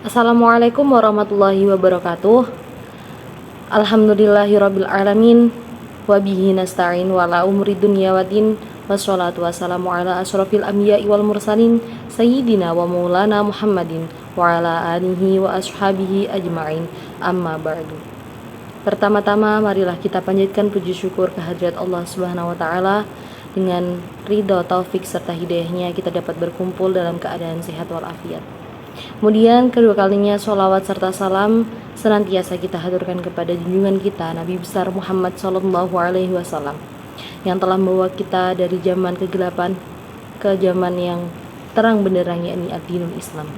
Assalamualaikum warahmatullahi wabarakatuh. Alhamdulillahirabbil alamin wa bihi nasta'in wa la umri dunya waddin wassalatu wassalamu ala asyrafil anbiya'i wal mursalin sayyidina wa maulana Muhammadin wa ala alihi wa ashabihi ajma'in, amma ba'du. Pertama-tama marilah kita panjatkan puji syukur kehadirat Allah Subhanahu wa taala. Dengan ridha, taufik serta hidayahnya kita dapat berkumpul dalam keadaan sehat walafiat. Kemudian kedua kalinya sholawat serta salam senantiasa kita haturkan kepada junjungan kita Nabi besar Muhammad SAW yang telah membawa kita dari zaman kegelapan ke zaman yang terang benderang, yakni ad-dinul Islam.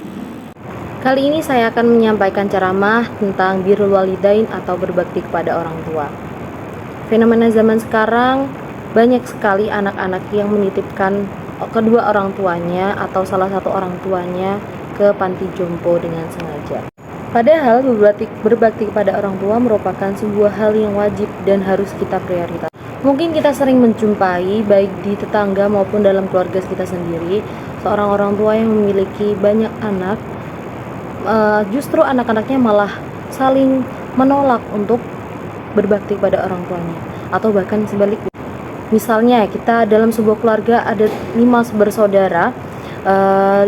Kali ini saya akan menyampaikan ceramah tentang birrul walidain atau berbakti kepada orang tua. Fenomena zaman sekarang, banyak sekali anak-anak yang menitipkan kedua orang tuanya atau salah satu orang tuanya ke panti jompo dengan sengaja. Padahal berbakti kepada orang tua merupakan sebuah hal yang wajib dan harus kita prioritaskan. Mungkin kita sering menjumpai baik di tetangga maupun dalam keluarga kita sendiri seorang orang tua yang memiliki banyak anak, justru anak-anaknya malah saling menolak untuk berbakti kepada orang tuanya, atau bahkan sebaliknya. Misalnya kita dalam sebuah keluarga ada 5 bersaudara,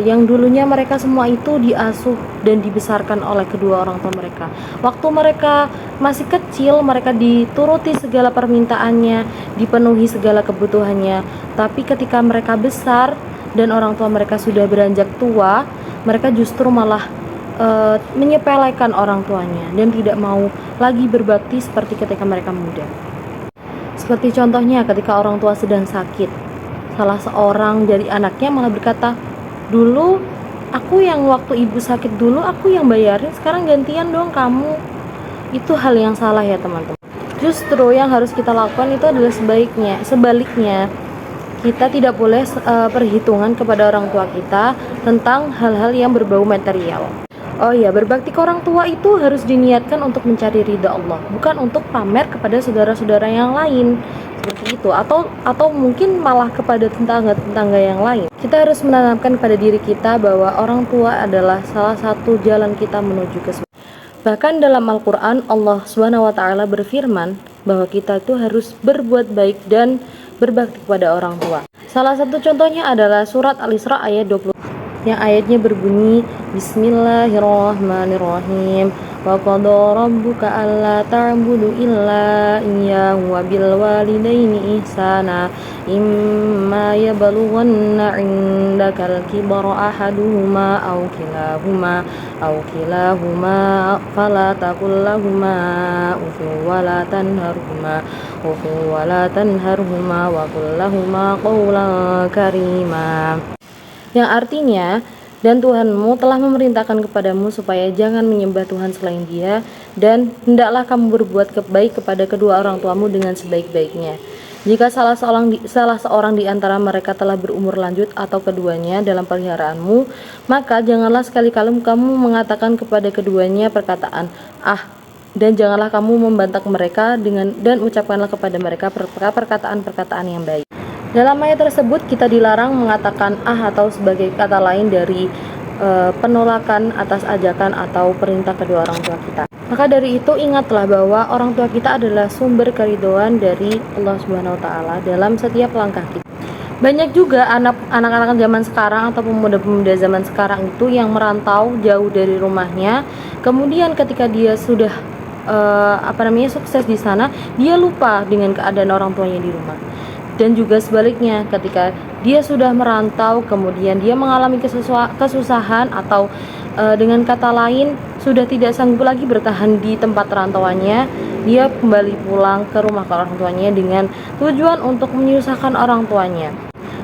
yang dulunya mereka semua itu diasuh dan dibesarkan oleh kedua orang tua mereka. Waktu mereka masih kecil, mereka dituruti segala permintaannya, dipenuhi segala kebutuhannya. Tapi ketika mereka besar dan orang tua mereka sudah beranjak tua, mereka justru malah menyepelekan orang tuanya dan tidak mau lagi berbakti seperti ketika mereka muda. Seperti contohnya ketika orang tua sedang sakit, salah seorang dari anaknya malah berkata, dulu aku yang waktu ibu sakit dulu aku yang bayarin, sekarang gantian dong kamu. Itu hal yang salah ya teman-teman. Justru yang harus kita lakukan itu adalah sebaliknya. Kita tidak boleh perhitungan kepada orang tua kita tentang hal-hal yang berbau material. Oh iya, berbakti ke orang tua itu harus diniatkan untuk mencari ridha Allah, bukan untuk pamer kepada saudara-saudara yang lain. Seperti itu, atau mungkin malah kepada tetangga-tetangga yang lain. Kita harus menanamkan pada diri kita bahwa orang tua adalah salah satu jalan kita menuju ke surga. Bahkan dalam Al-Quran Allah SWT berfirman bahwa kita itu harus berbuat baik dan berbakti kepada orang tua. Salah satu contohnya adalah surat Al-Isra ayat 20 yang ayatnya berbunyi, Bismillahirrahmanirrahim, wa qada rabbuka alla ta'budu illa iyyahu wa bil walidaini ihsana imma yablughanna 'indakal kibara ahaduhuma aw kilahuma fala taqul lahumā uffin wa la tanharhumā wa qul lahumā qawlan karīmā. Yang artinya, dan Tuhanmu telah memerintahkan kepadamu supaya jangan menyembah Tuhan selain Dia, dan hendaklah kamu berbuat baik kepada kedua orang tuamu dengan sebaik-baiknya. Jika salah seorang di antara mereka telah berumur lanjut atau keduanya dalam peliharaanmu, maka janganlah sekali-kali kamu mengatakan kepada keduanya perkataan dan janganlah kamu membantah mereka dan ucapkanlah kepada mereka perkataan-perkataan yang baik. Dalam ayat tersebut kita dilarang mengatakan atau sebagai kata lain dari penolakan atas ajakan atau perintah kedua orang tua kita. Maka dari itu ingatlah bahwa orang tua kita adalah sumber keridhaan dari Allah Subhanahu wa taala dalam setiap langkah kita. Banyak juga anak-anak zaman sekarang atau pemuda-pemuda zaman sekarang itu yang merantau jauh dari rumahnya. Kemudian ketika dia sudah sukses di sana, dia lupa dengan keadaan orang tuanya di rumah. Dan juga sebaliknya, ketika dia sudah merantau kemudian dia mengalami kesusahan atau dengan kata lain sudah tidak sanggup lagi bertahan di tempat rantauannya, dia kembali pulang ke rumah ke orang tuanya dengan tujuan untuk menyusahkan orang tuanya.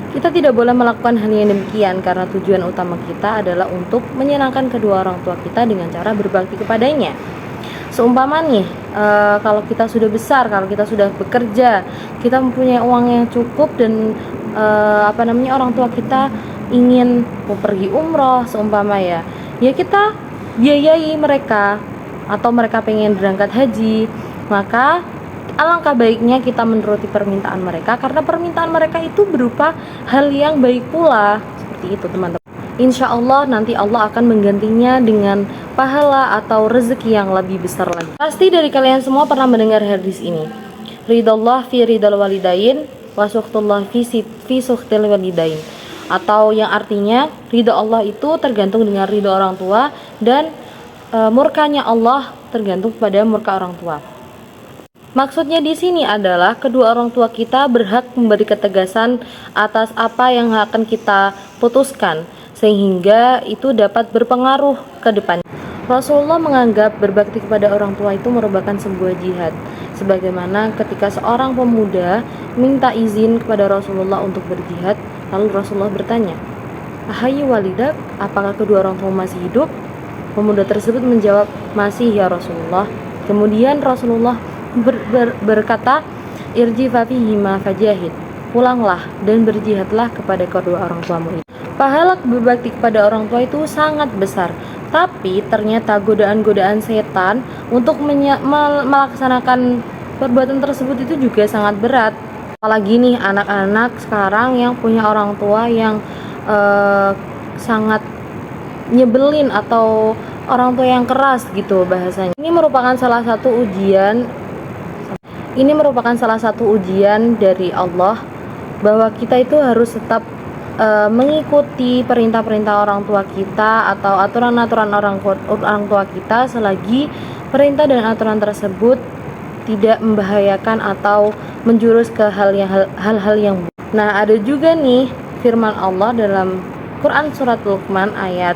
Kita tidak boleh melakukan hal yang demikian karena tujuan utama kita adalah untuk menyenangkan kedua orang tua kita dengan cara berbakti kepadanya. Seumpama nih, kalau kita sudah besar, kalau kita sudah bekerja, kita mempunyai uang yang cukup dan orang tua kita ingin mau pergi umroh seumpama ya kita biayai mereka, atau mereka pengen berangkat haji, maka alangkah baiknya kita menuruti permintaan mereka, karena permintaan mereka itu berupa hal yang baik pula. Seperti itu teman-teman. Insya Allah nanti Allah akan menggantinya dengan pahala atau rezeki yang lebih besar lagi. Pasti dari kalian semua pernah mendengar hadis ini. Ridallah fi ridal walidain wa sukhtullah fi sukhtil walidain. Atau yang artinya ridha Allah itu tergantung dengan ridha orang tua, dan murkanya Allah tergantung pada murka orang tua. Maksudnya di sini adalah kedua orang tua kita berhak memberi ketegasan atas apa yang akan kita putuskan, sehingga itu dapat berpengaruh ke depan. Rasulullah menganggap berbakti kepada orang tua itu merupakan sebuah jihad. Sebagaimana ketika seorang pemuda minta izin kepada Rasulullah untuk berjihad, lalu Rasulullah bertanya, "Ahai walidak, apakah kedua orang tua masih hidup?" Pemuda tersebut menjawab, "Masih ya Rasulullah." Kemudian Rasulullah berkata, "Irji fafihima fajahid." Pulanglah dan berjihadlah kepada kedua orang tuamu itu. Pahala berbakti kepada orang tua itu sangat besar, tapi ternyata godaan-godaan setan untuk melaksanakan perbuatan tersebut itu juga sangat berat. Apalagi nih anak-anak sekarang yang punya orang tua yang sangat nyebelin atau orang tua yang keras gitu bahasanya. Ini merupakan salah satu ujian dari Allah, bahwa kita itu harus tetap mengikuti perintah-perintah orang tua kita atau aturan-aturan orang tua kita selagi perintah dan aturan tersebut tidak membahayakan atau menjurus ke hal-hal yang buruk. Nah, ada juga nih firman Allah dalam Quran surat Luqman ayat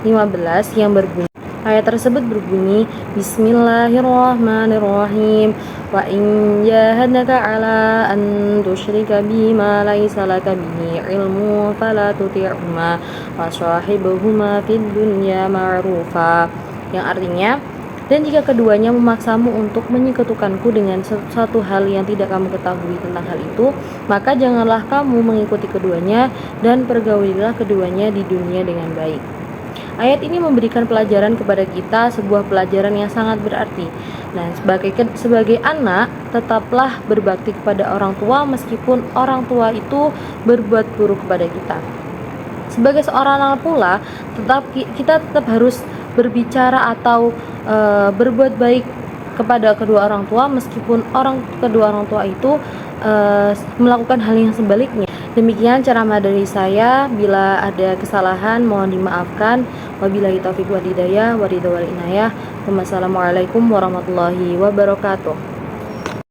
15 yang berbunyi, ayat tersebut berbunyi, Bismillahirrahmanirrahim, wa in jahadaka ala an tusyrika bima laisa laka bihi ilmu fala tuti'huma wa sahibuhuma fid dunya ma'rufa. Yang artinya, dan jika keduanya memaksamu untuk menyekutukanku dengan sesuatu hal yang tidak kamu ketahui tentang hal itu, maka janganlah kamu mengikuti keduanya dan pergaulilah keduanya di dunia dengan baik. Ayat ini memberikan pelajaran kepada kita, sebuah pelajaran yang sangat berarti. Nah, sebagai anak, tetaplah berbakti kepada orang tua meskipun orang tua itu berbuat buruk kepada kita. Sebagai seorang anak pula, kita tetap harus berbicara atau berbuat baik kepada kedua orang tua meskipun kedua orang tua itu melakukan hal yang sebaliknya. Demikian ceramah dari saya. Bila ada kesalahan mohon dimaafkan. Wabillahi taufiq wal hidayah wa ridha wal inayah. Wassalamualaikum warahmatullahi wabarakatuh.